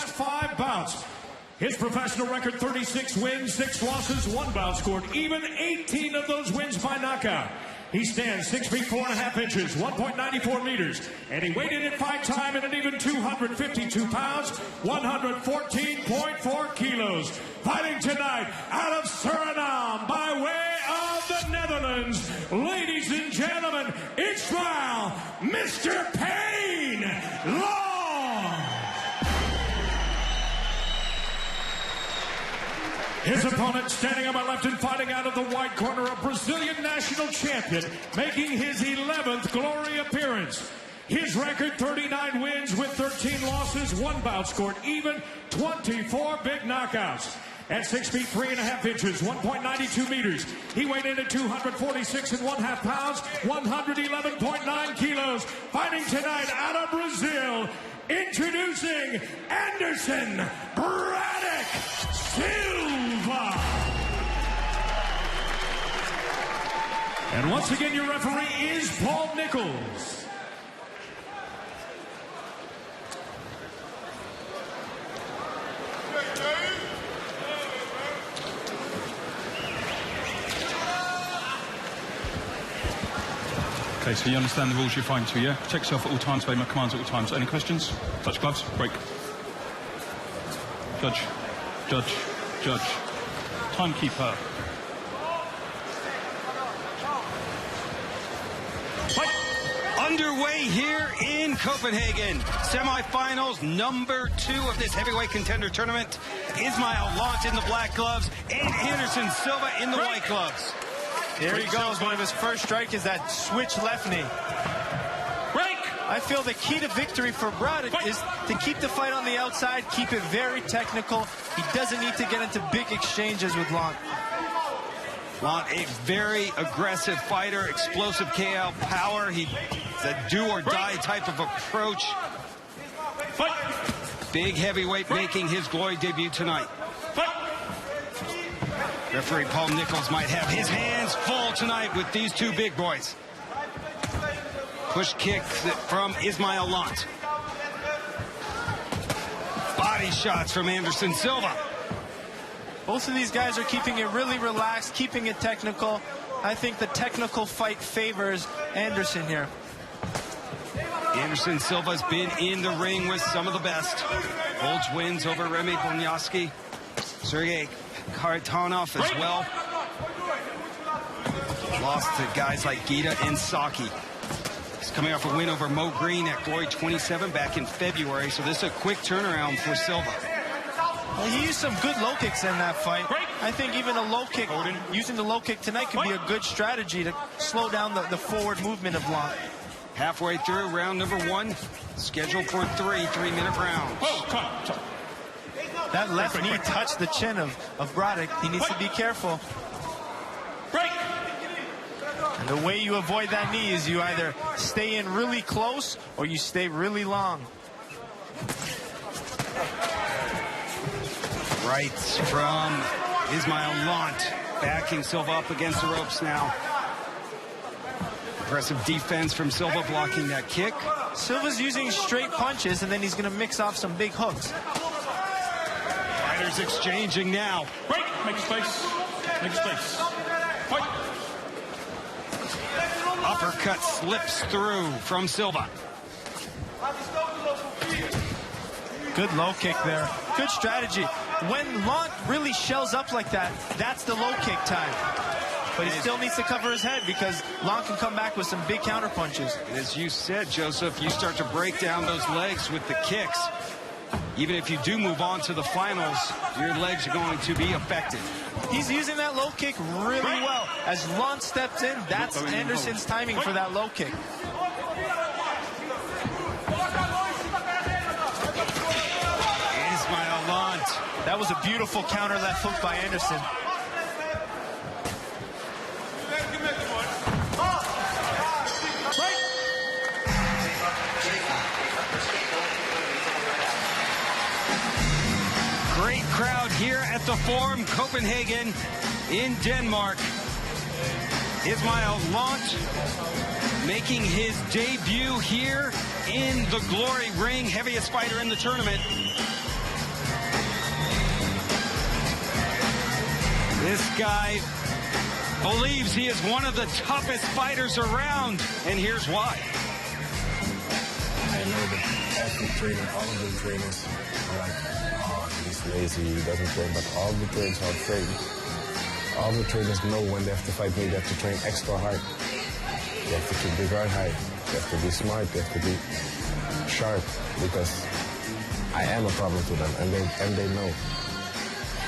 last 5 bouts. His professional record, 36 wins, 6 losses, 1 bout scored even, 18 of those wins by knockout. He stands 6 feet 4 1/2 inches, 1.94 meters, and he weighed in at fight time at an even 252 pounds, 114.4 kilos. Fighting tonight out of Suriname by way of the Netherlands, ladies and gentlemen, Ismael, Mr. Pain, Londt. His opponent standing on my left and fighting out of the white corner, a Brazilian national champion, making his 11th glory appearance. His record, 39 wins with 13 losses, 1 bout scored even, 24 big knockouts. At 6 feet 3 1/2 inches, 1.92 meters, he weighed in at 246 1/2 pounds, 111.9 kilos. Fighting tonight out of Brazil, introducing Anderson Braddock Silva. And once again, your referee is Paul Nichols. Okay, so you understand the rules you're fighting to, yeah? Check yourself at all times, obey my commands at all times. Any questions? Touch gloves, break. Judge, judge, judge. Timekeeper. Fight! Underway here in Copenhagen. Semifinals number 2 of this heavyweight contender tournament. Ismael Londt in the black gloves and Anderson Silva in the white gloves. There he goes. One of his first strikes is that switch left knee. Break! I feel the key to victory for Braddock is to keep the fight on the outside, keep it very technical. He doesn't need to get into big exchanges with Londt. Londt, a very aggressive fighter, explosive KO power. He's a do-or-die type of approach. Fight! Big heavyweight making his glory debut tonight. Referee Paul Nichols might have his hands full tonight with these 2 big boys. Push kick from Ismael Londt. Body shots from Anderson Silva. Both of these guys are keeping it really relaxed, keeping it technical. I think the technical fight favors Anderson here. Anderson Silva's been in the ring with some of the best. Holds wins over Remy Bonyaski, Sergey Kharitonov as well. Lost to guys like Gita and Saki. He's coming off a win over Mo Green at Glory 27 back in February, so this is a quick turnaround for Silva. Well, he used some good low kicks in that fight. I think even a low kick, using the low kick tonight could be a good strategy to slow down the forward movement of Londt. Halfway through round number 1, scheduled for 3 3-minute rounds. That left knee touched the chin of Braddock. He needs to be careful. And the way you avoid that knee is you either stay in really close or you stay really long. Rights from Ismael Londt, backing Silva up against the ropes now. Aggressive defense from Silva, blocking that kick. Silva's using straight punches, and then he's going to mix off some big hooks. Fighters exchanging now. Break! Make space. Make space. Fight! Uppercut slips through from Silva. Good low kick there. Good strategy. When Londt really shells up like that, that's the low kick time. But he still needs to cover his head because Londt can come back with some big counter punches. As you said, Joseph, you start to break down those legs with the kicks. Even if you do move on to the finals, your legs are going to be affected. He's using that low kick really well. As Londt steps in, that's Anderson's timing for that low kick. Ismael Londt. That was a beautiful counter left hook by Anderson. Great crowd here at the Forum, Copenhagen in Denmark. Ismael Londt making his debut here in the Glory Ring, heaviest fighter in the tournament. guy believes he is one of the toughest fighters around, and here's why. I know that after training, all of the trainers are like, oh, he's lazy, he doesn't train, but all the trainers are trained. All the trainers know when they have to fight me, they have to train extra hard. They have to keep the guard high, they have to be smart, they have to be sharp, because I am a problem to them, and they know.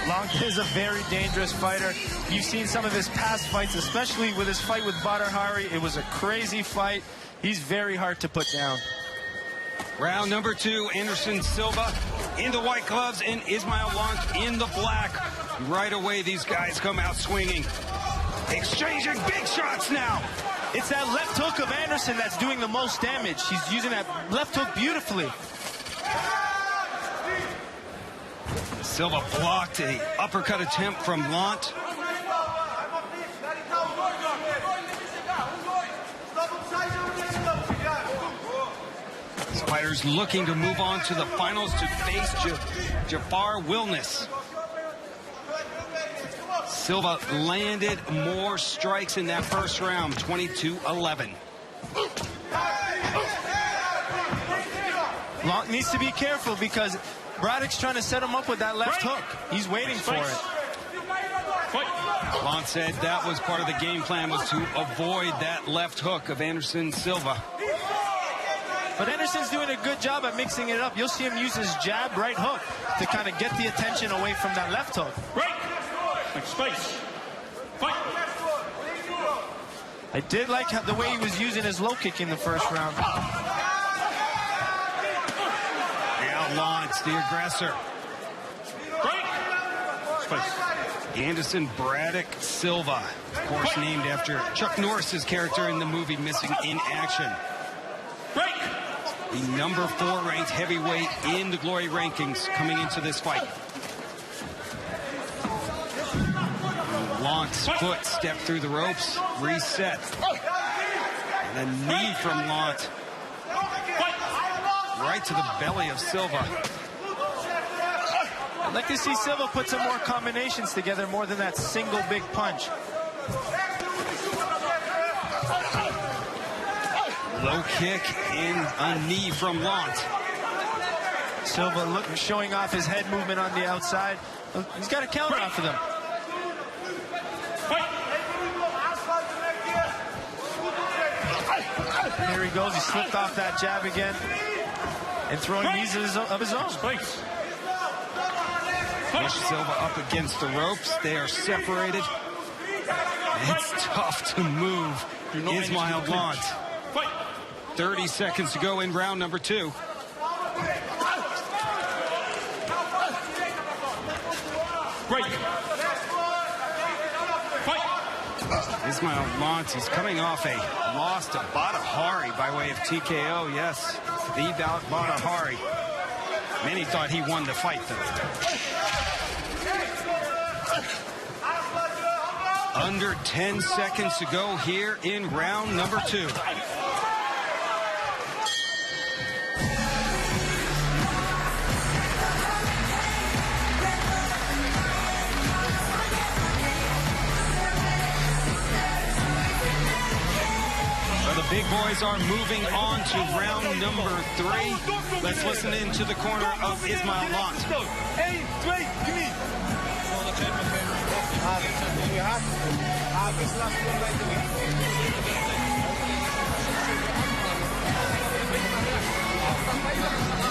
Londt is a very dangerous fighter. You've seen some of his past fights, especially with his fight with Badr Hari. It was a crazy fight. He's very hard to put down. Round number 2, Anderson Silva in the white gloves and Ismael Londt in the black. Right away, these guys come out swinging, exchanging big shots now. It's that left hook of Anderson that's doing the most damage. He's using that left hook beautifully. Silva blocked an uppercut attempt from Londt. This fighter's looking to move on to the finals to face Jafar Wilnis. Silva landed more strikes in that first round, 22-11. Londt needs to be careful because Braddock's trying to set him up with that left hook. He's waiting for it. Londt said that was part of the game plan, was to avoid that left hook of Anderson Silva. But Anderson's doing a good job at mixing it up. You'll see him use his jab, right hook to kind of get the attention away from that left hook. Space. Fight. I did like the way he was using his low kick in the first round. Now Londt's the aggressor. Space. Anderson Braddock Silva, of course named after Chuck Norris's character in the movie Missing in Action. The number 4 ranked heavyweight in the Glory rankings coming into this fight. Londt's foot stepped through the ropes, reset. And a knee from Londt. Right to the belly of Silva. I'd like to see Silva put some more combinations together more than that single big punch. Low kick and a knee from Londt. Silva showing off his head movement on the outside. He's got a counter off of them. Here he goes. He slipped off that jab again and throwing knees of his own. Push Silva up against the ropes. They are separated. It's tough to move Ismael Londt. 30 seconds to go in round number 2. Ismael Londt, he's coming off a loss to Badr Hari by way of TKO. Yes, the Badr Hari. Many thought he won the fight, though. Under 10 seconds to go here in round number 2. The big boys are moving on to round number 3. Let's listen into the corner of Ismael Londt.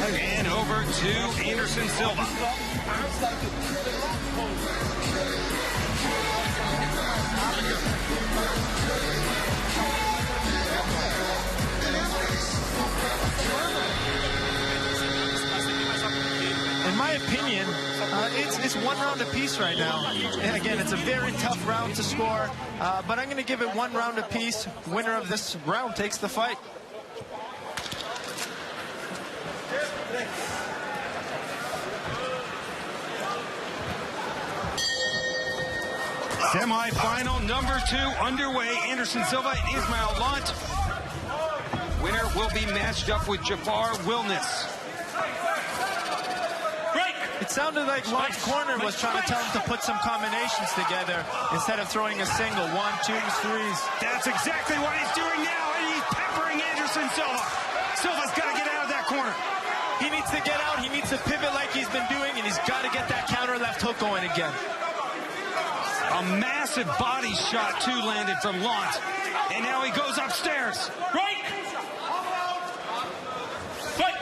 And over to Anderson Silva. In my opinion, it's 1 round apiece right now. And again, it's a very tough round to score, but I'm going to give it 1 round apiece. Winner of this round takes the fight. Semi-final number 2 underway. Anderson Silva and Ismael Londt. Winner will be matched up with Jafar Wilnis. It's sounded like Londt's corner was trying to tell him to put some combinations together instead of throwing a single. 1, 2, 3s. That's exactly what he's doing now, and he's peppering Anderson Silva. Silva's got to get out of that corner. He needs to get out. He needs to pivot like he's been doing, and he's got to get that counter left hook going again. A massive body shot, too, landed from Londt. And now he goes upstairs. Right. Fight.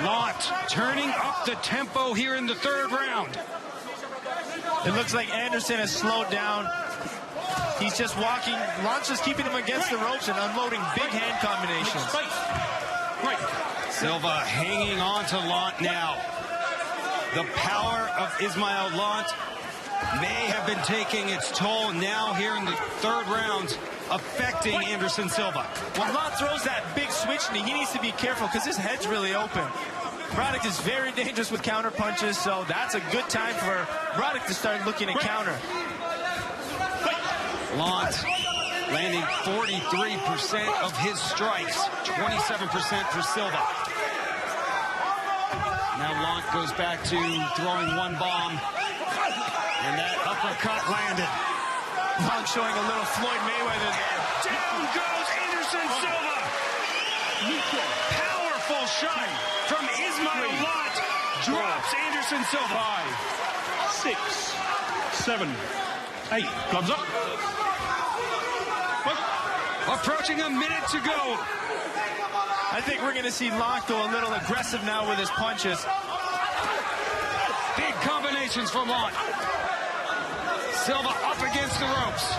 Londt turning up the tempo here in the third round. It looks like Anderson has slowed down. He's just walking. Londt's just keeping him against the ropes and unloading big hand combinations. Right. Silva hanging on to Londt now. The power of Ismael Londt may have been taking its toll now here in the third round, affecting Anderson Silva. When Londt throws that big switch knee, he needs to be careful because his head's really open. Broddick is very dangerous with counter punches, so that's a good time for Broddick to start looking at counter. Londt landing 43% of his strikes, 27% for Silva. Now Londt goes back to throwing one bomb, and that uppercut landed. Londt showing a little Floyd Mayweather there. Down goes Anderson Silva. Powerful shot from Ismael Londt. Drops Anderson Silva. 5, 6, 7, 8. Gloves up. Approaching a minute to go. I think we're going to see Londt go a little aggressive now with his punches. Big combinations from Londt. Silva up against the ropes.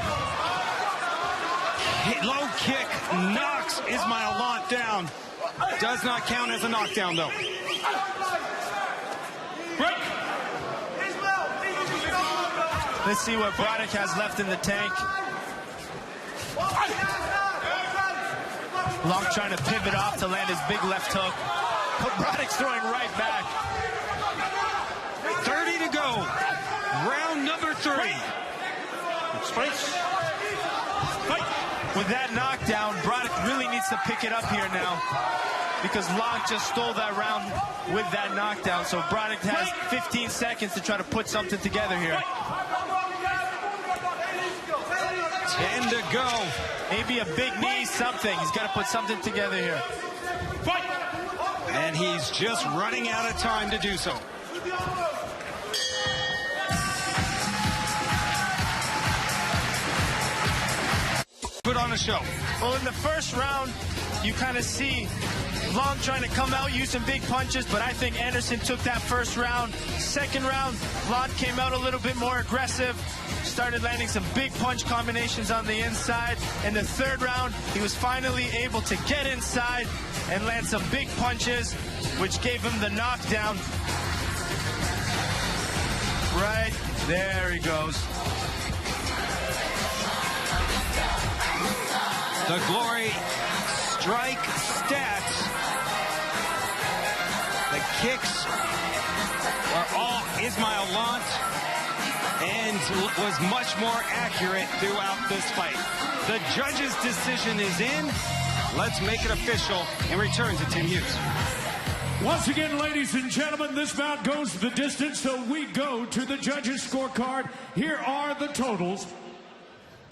Low kick knocks Ismael Londt down. Does not count as a knockdown, though. Break. Let's see what Broddick has left in the tank. Londt trying to pivot off to land his big left hook. But Broddick's throwing right back. 30 to go. Round number 3. Space. Fight. With that knockdown, Broddick really needs to pick it up here now, because Londt just stole that round with that knockdown. So Broddick has 15 seconds to try to put something together here. 10 to go. Maybe a big knee, something. He's got to put something together here. Fight. And he's just running out of time to do so. Put on a show. Well, in the first round, you kind of see Londt trying to come out, use some big punches, but I think Anderson took that first round. Second round, Londt came out a little bit more aggressive, started landing some big punch combinations on the inside. In the third round, he was finally able to get inside and land some big punches, which gave him the knockdown. Right there he goes. The Glory strike stats. The kicks are all Ismael Londt and was much more accurate throughout this fight. The judge's decision is in. Let's make it official and return to Tim Hughes. Once again, ladies and gentlemen, this bout goes the distance, so we go to the judges' scorecard. Here are the totals.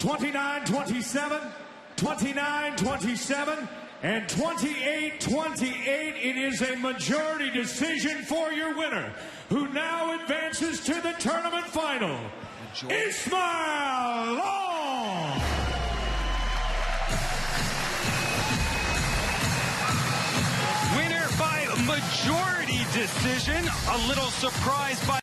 29-27, 29-27, and 28-28. It is a majority decision for your winner, who now advances to the tournament final, Ismael Londt. Winner by majority decision. A little surprised by